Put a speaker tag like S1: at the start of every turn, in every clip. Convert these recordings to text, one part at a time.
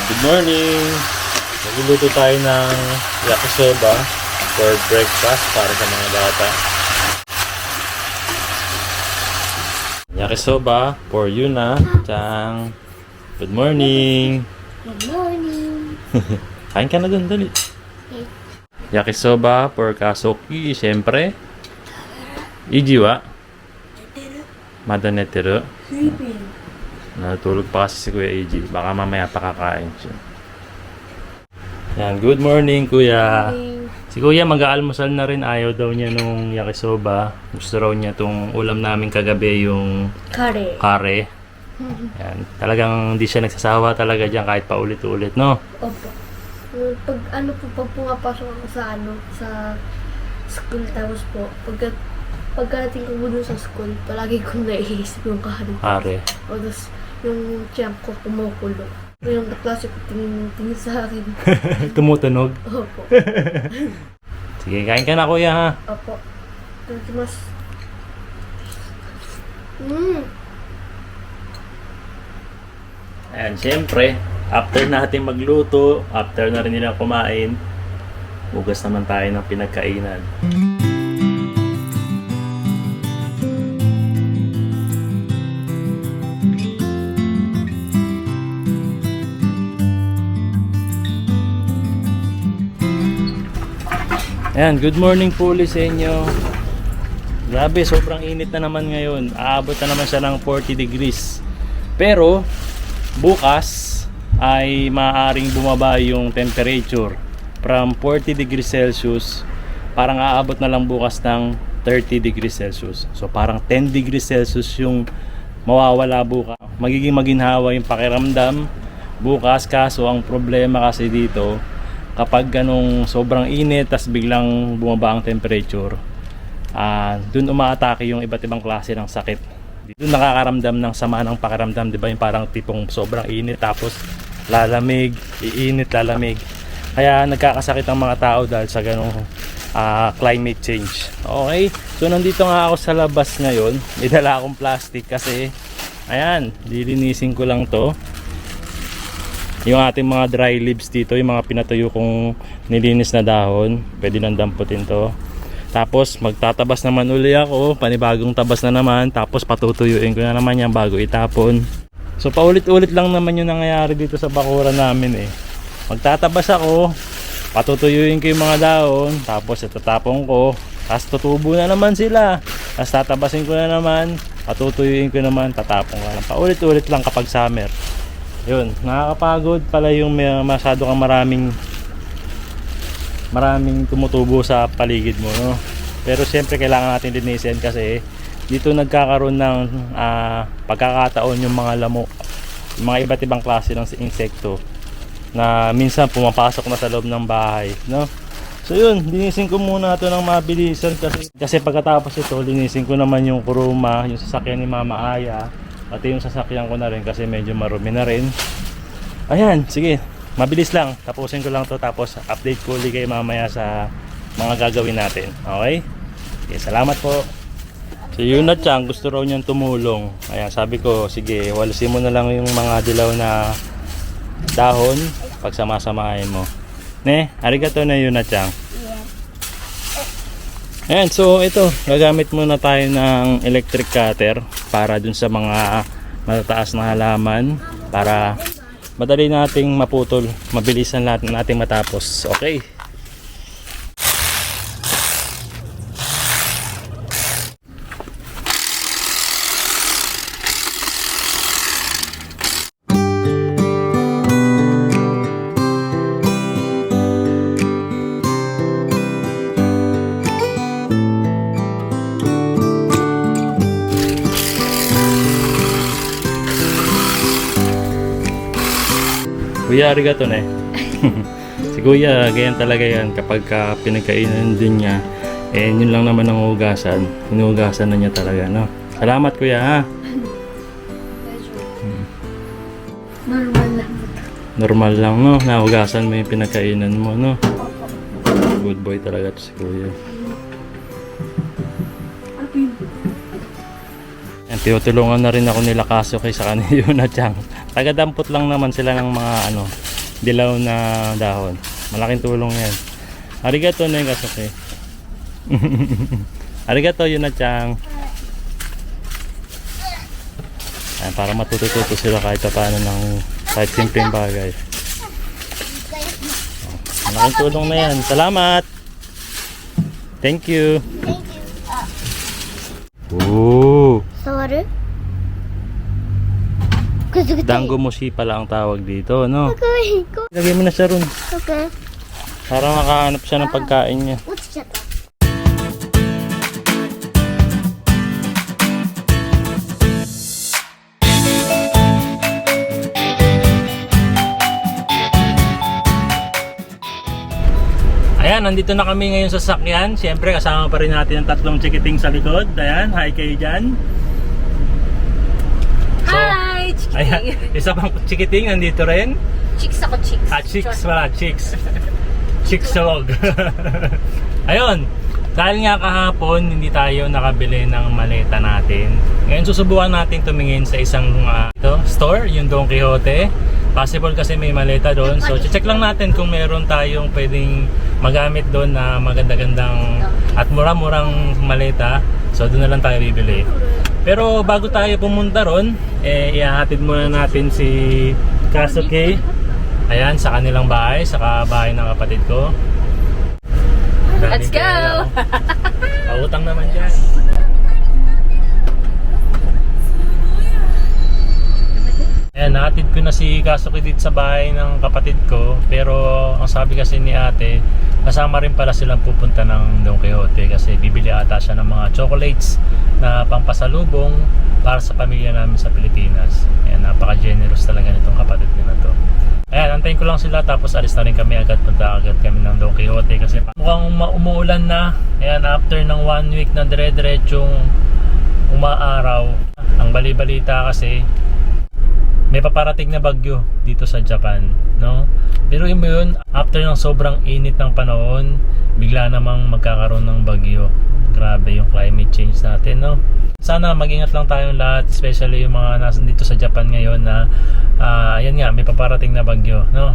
S1: Good morning! Nagluluto tayo ng yakisoba for breakfast para sa mga bata. Yakisoba for Yuna. Chang. Good morning!
S2: Good morning.
S1: Kain ka na dun, dali.
S2: Okay.
S1: Yakisoba for Kasoki, syempre. Ijiwa. Madaneteru.
S2: Sleeping.
S1: Natulog pa kasi si Kuya Iji. Baka mamaya pakakain siya. Yan, good morning Kuya. Si Kuya mag-aalmusal na rin. Ayaw daw niya nung yakisoba. Gusto raw niya tong ulam namin kagabi, yung kare. Yan, talagang hindi siya nagsasawa talaga dyan kahit paulit-ulit, no?
S2: Opo. Pag pag pumapasok ako sa school, tapos po, pagdating ko dun sa school, palagi kong naiisip yung kare.
S1: Kare.
S2: O tapos, yung tiyan ko kumukulo. Yung kaklase ko tingin sa akin.
S1: Tumutunog.
S2: Opo.
S1: Sige, kain ka na Kuya ha.
S2: Opo. Mas...
S1: Ayan, syempre, after natin magluto, after na rin nila kumain, hugas naman tayo ng pinagkainan. Ayan, good morning po ulit sa inyo. Grabe, sobrang init na naman ngayon. Aabot na naman siya ng 40 degrees. Pero, bukas ay maaaring bumaba yung temperature from 40 degrees Celsius. Parang aabot na lang bukas ng 30 degrees Celsius. So, parang 10 degrees Celsius yung mawawala bukas. Magiging maginhawa yung pakiramdam bukas. Kaso, ang problema kasi dito, kapag ganong sobrang init tas biglang bumaba ang temperature, dun umaatake yung iba't ibang klase ng sakit. Dun nakakaramdam ng sama ng pakiramdam, di ba? Yung parang tipong sobrang init tapos lalamig, iinit, lalamig. Kaya nagkakasakit ang mga tao dahil sa ganong climate change. Okay? So nandito nga ako sa labas ngayon. May dala akong plastic kasi ayan, lilinisin ko lang to. Yung ating mga dry leaves dito, yung mga pinatuyo kong nilinis na dahon, pwede nang damputin to. Tapos magtatabas naman uli ako, panibagong tabas na naman, tapos patutuyuin ko na naman yan bago itapon. So paulit-ulit lang naman yung nangyayari dito sa bakuran namin eh. Magtatabas ako, patutuyuin ko yung mga dahon, tapos itatapon ko, tapos tutubo na naman sila. Tapos tatabasin ko na naman, patutuyuin ko naman, tatapon ko na. Paulit-ulit lang kapag summer. Yun, nakakapagod pala yung masyado kang maraming tumutubo sa paligid mo, no? Pero siyempre kailangan natin linisin kasi dito nagkakaroon ng pagkakataon yung mga lamok, yung mga iba't ibang klase ng insekto na minsan pumapasok na sa loob ng bahay, no? So yun, linisin ko muna ito ng mabilisan kasi pagkatapos ito, linisin ko naman yung kuruma, yung sasakyan ni Mama Aya. Pati yung sasakyan ko na rin kasi medyo marumi na rin. Ayan, sige. Mabilis lang. Tapusin ko lang to tapos update ko ulit kayo mamaya sa mga gagawin natin. Okay? Okay, salamat po. Si Yuna Chang, gusto raw niyang tumulong. Ayan, sabi ko, sige, walisin mo na lang yung mga dilaw na dahon pag samasamahin mo. Ne, arigato na Yuna Chang. Ayan, so ito, gagamit muna tayo ng electric cutter para dun sa mga matataas na halaman para madali nating maputol, mabilisan nating matapos. Okay. Kuya, arigato na eh. Si Kuya, ganyan talaga yan kapag pinagkainan din niya. Eh, yun lang naman ang hugasan. Hinuhugasan na niya talaga, no? Salamat Kuya, ha?
S2: Normal lang.
S1: Normal lang, no? Nahugasan mo yung pinagkainan mo, no? Good boy talaga to si Kuya. Yan, tinutulungan na rin ako nila Kaso kay sa kanila Yuna Chang. Taga-dampot lang naman sila ng mga dilaw na dahon. Malaking tulong yan. Arigato na yung Kasuke. Arigato yun na Chang. Ayan, para matututo sila kahit paano ng kahit simpleng bagay. Malaking tulong na yan. Salamat! Thank you! Ooh!
S2: 触る
S1: Dango moshi pala ang tawag dito, no?
S2: かわいい。
S1: Lagay mo na siya ron.
S2: Okay.
S1: Para makahanap siya ng pagkain niya.
S2: 落ちちゃった。
S1: Ayan, nandito na kami ngayon sa sasakyan. Siyempre, kasama pa rin natin ang tatlong chikiting sa likod. Ayan, hi kayo dyan. So,
S3: Hi!
S1: ayan, isa pang chikiting nandito rin.
S3: Chicks ako, chicks.
S1: Chicks pala, chicks. Chicks dog. Ayun, dahil nga kahapon hindi tayo nakabili ng maleta natin. Ngayon susubukan natin tumingin sa isang store, yung Don Quixote. Possible kasi may maleta doon. So, check lang natin kung meron tayong pwedeng magamit doon na maganda-gandang at mura-murang maleta. So, doon na lang tayo bibili. Pero bago tayo pumunta ron, ihahatid muna natin si Kasuke. Ayan, sa kanilang bahay, sa bahay ng kapatid ko.
S3: Let's go!
S1: Pautang naman dyan. Ayan, nahatid ko na si Kasuke dito sa bahay ng kapatid ko. Pero ang sabi kasi ni ate, kasama rin pala silang pupunta ng Don Quixote kasi bibili ata siya ng mga chocolates na pampasalubong para sa pamilya namin sa Pilipinas. Ayan, napaka-generous talaga nitong kapatid ko na to. Ayan, antayin ko lang sila tapos alis na rin kami agad. Punta agad kami ng Don Quixote kasi mukhang umuulan na. Ayan, after ng 1 week na dire-diretsong umaaraw. Ang bali-balita kasi may paparating na bagyo dito sa Japan, no? Pero yun, after ng sobrang init ng panahon, bigla namang magkakaroon ng bagyo. Grabe yung climate change natin, no? Sana mag-ingat lang tayong lahat, especially yung mga nasa dito sa Japan ngayon na ayan nga, may paparating na bagyo, no?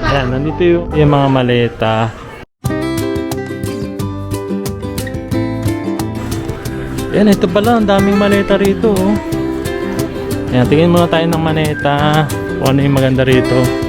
S1: Ayan, nandito yung mga maleta. Ayan, ito pala, ang daming maleta rito. Oh. Ayan, tingin muna tayo ng maleta. Kung ano yung maganda rito.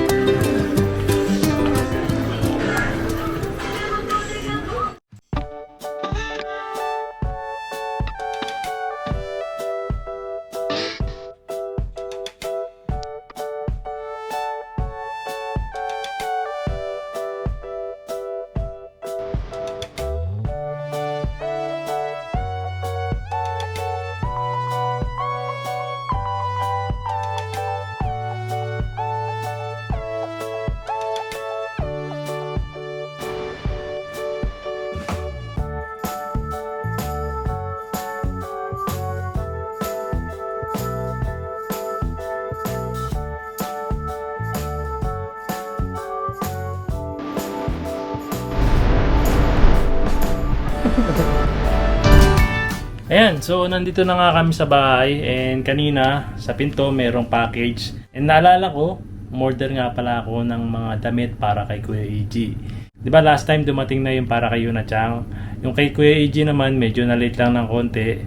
S1: Ayan, so nandito na nga kami sa bahay and kanina sa pinto merong package. And naalala ko, umorder nga pala ako ng mga damit para kay Kuya EG. Diba last time dumating na yung para kay Yuna Chang? Yung kay Kuya EG naman medyo na-late lang ng konti.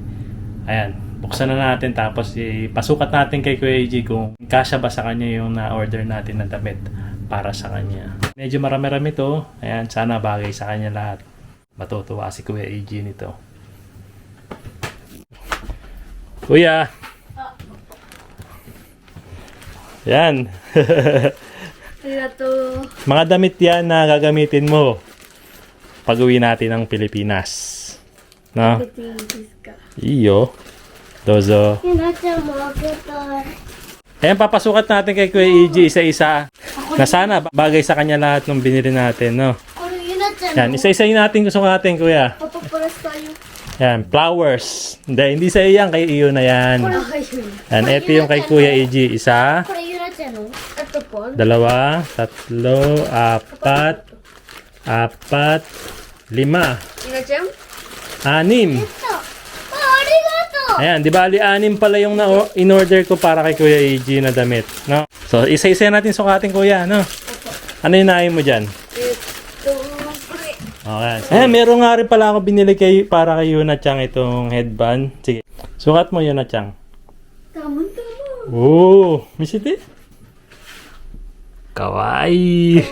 S1: Ayan, buksan na natin tapos ipasukat natin kay Kuya EG kung kasya ba sa kanya yung na-order natin na damit para sa kanya. Medyo marami-rami to. Ayan, sana bagay sa kanya lahat. Matutuwa si Kuya EG nito. Kuya, Yan.
S2: Kaya to.
S1: Mga damit yan na gagamitin mo pag uwi natin ng Pilipinas. No?
S2: Titigis ka.
S1: Iyo. Dozo.
S2: Hinatsa mo kita.
S1: Ayan, papasukat natin kay Kuya EG isa-isa. Na sana bagay sa kanya lahat ng binili natin, no?
S2: Ano hinatsa
S1: Yan, isa-isayin natin gusto natin, Kuya.
S2: Papaparas tayo.
S1: Yan, flowers. Hindi sa iyo yan, kay iyo na yan.
S2: Ayun.
S1: Yan, ito yung kay Kuya EG. Isa,
S2: Kaya hinatsa no? Ito po.
S1: dalawa, tatlo, apat, lima,
S2: Hinatsa?
S1: 6.
S2: Ito. Oh, arigato!
S1: Ayan, di ba ali-anim pala yung in-order ko para kay Kuya EG na damit, no? So, isa-isa natin sukatin, Kuya, no? Ano yung nahin mo dyan?
S2: Ito. Pre.
S1: Okay. Eh, meron nga rin pala ako binili para kay Yuna Chang itong headband. Sige. Sukat mo, Yuna Chang.
S2: Tama.
S1: Oh, misiti. Kawaii.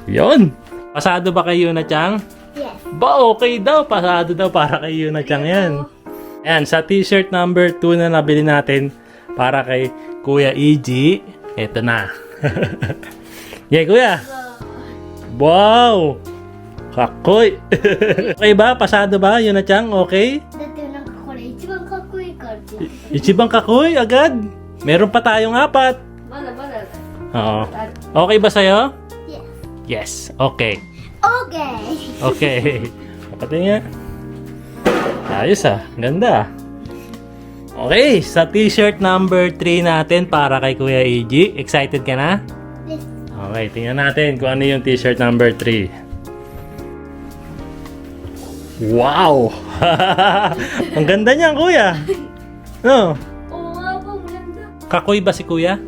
S1: Yon. Pasado ba kay Yuna Chang?
S2: Yes.
S1: Ba, okay daw. Pasado daw para kay Yuna Chang yan. Ayan, sa t-shirt number 2 na nabili natin para kay Kuya EG. Ito na. Yeah, Kuya. Wow! Kakoy! Okay ba? Pasado ba? Yuna Chang? Okay?
S2: Dati lang ako na. Ichiban kakuy ka.
S1: Ichibang kakoy agad. Meron pa tayong 4.
S2: Bala.
S1: Oo. Okay ba sa'yo?
S2: Yes.
S1: Yes. Okay.
S2: Okay.
S1: Okay. Kapatid nga. Ayos ah. Ganda. Okay. Sa t-shirt number 3 natin para kay Kuya EG. Excited ka na?
S2: Yes.
S1: Okay. Tingnan natin kung ano yung t-shirt number 3. Wow! Ang ganda niyan, Kuya. No?
S2: Oo nga po, maganda.
S1: Kakoy ba si Kuya?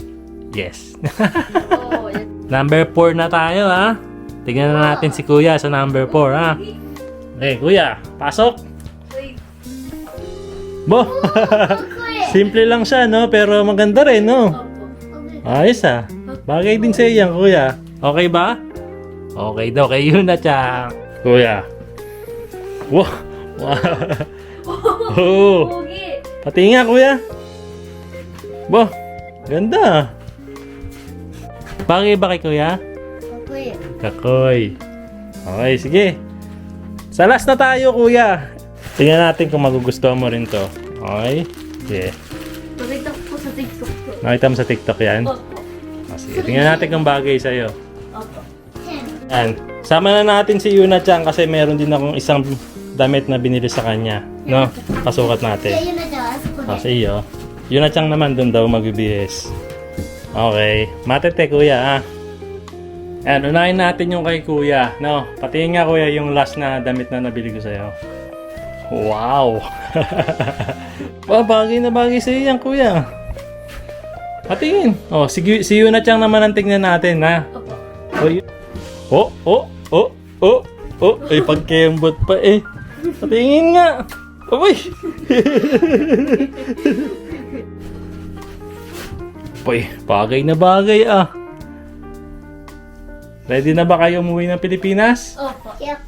S1: Yes.
S2: Oo, yan.
S1: Number 4 na tayo, ha? Tingnan na natin si Kuya sa number 4, ha? Okay, Kuya. Pasok.
S2: Wait.
S1: Bo! Simple lang siya, no? Pero maganda rin, no?
S2: Okay.
S1: Ayos, ha? Bagay din sa yan, Kuya. Okay ba? Okay daw. Kay Yuna Chang. Kuya. Wow! Wow! Oh!
S2: Pogi.
S1: Pati nga, Kuya. Bo! Ganda. Bagay ba kay Kuya?
S2: Okay.
S1: Kakoy. Okay, sige. Sa last na tayo, Kuya. Tingnan natin kung magugustuhan mo rin to. Okay? Sige.
S2: Nakita ko po sa TikTok ko.
S1: Nakita mo sa TikTok yan?
S2: Opo.
S1: Sige, tingnan natin kung bagay sa'yo.
S2: Opo.
S1: Yan. Sama na natin si Yuna Chang kasi meron din akong isang damit na binili sa kanya. No? Pasukat natin.
S2: Yun na dyan.
S1: O, sa iyo. Yuna Chang naman dun daw magbibihis. Okay. Matete, Kuya, ha? Yan, unahin natin yung kay Kuya. No? Patingin nga, Kuya, yung last na damit na nabili ko sa'yo. Wow! Bagay na bagay sa'yo yan, Kuya. Patingin. O, si Yuna Chang naman ang tingnan natin, ha? Ay, pagkembot pa eh. Patingin nga. Abay. Boy, bagay na bagay ah. Ready na ba kayo umuwi ng Pilipinas?
S2: Opo. Yep.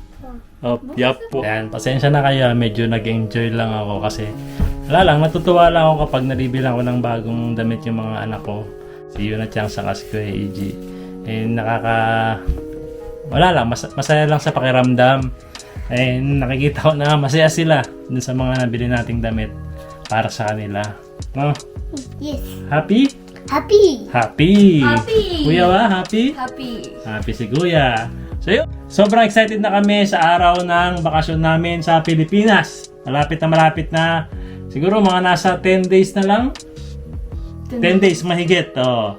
S1: Yup po. Ayan, pasensya na kayo. Medyo nag-enjoy lang ako kasi wala lang, natutuwa lang ako kapag nalibilang ko ng bagong damit yung mga anak ko. Si Yuna Chang sa si Kuya EG. Wala lang, masaya lang sa pakiramdam. Nakikita ko na masaya sila dun sa mga nabili nating damit para sa kanila. No?
S2: Yes.
S1: Happy?
S2: Happy.
S1: Happy!
S2: Happy!
S1: Kuya ba? Happy?
S2: Happy.
S1: Happy si Kuya. So yun, sobrang excited na kami sa araw ng bakasyon namin sa Pilipinas. Malapit na. Siguro mga nasa 10 days na lang. 10 days mahigit. Oh.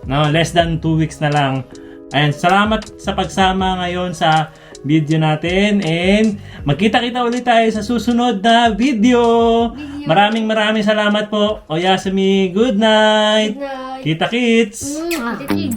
S1: No, less than 2 weeks na lang. Ayan, salamat sa pagsama ngayon sa video natin and magkita-kita ulit tayo sa susunod na video. Maraming salamat po. Oyasumi, good night.
S2: Good night.
S1: Kita-kits.
S2: Titig.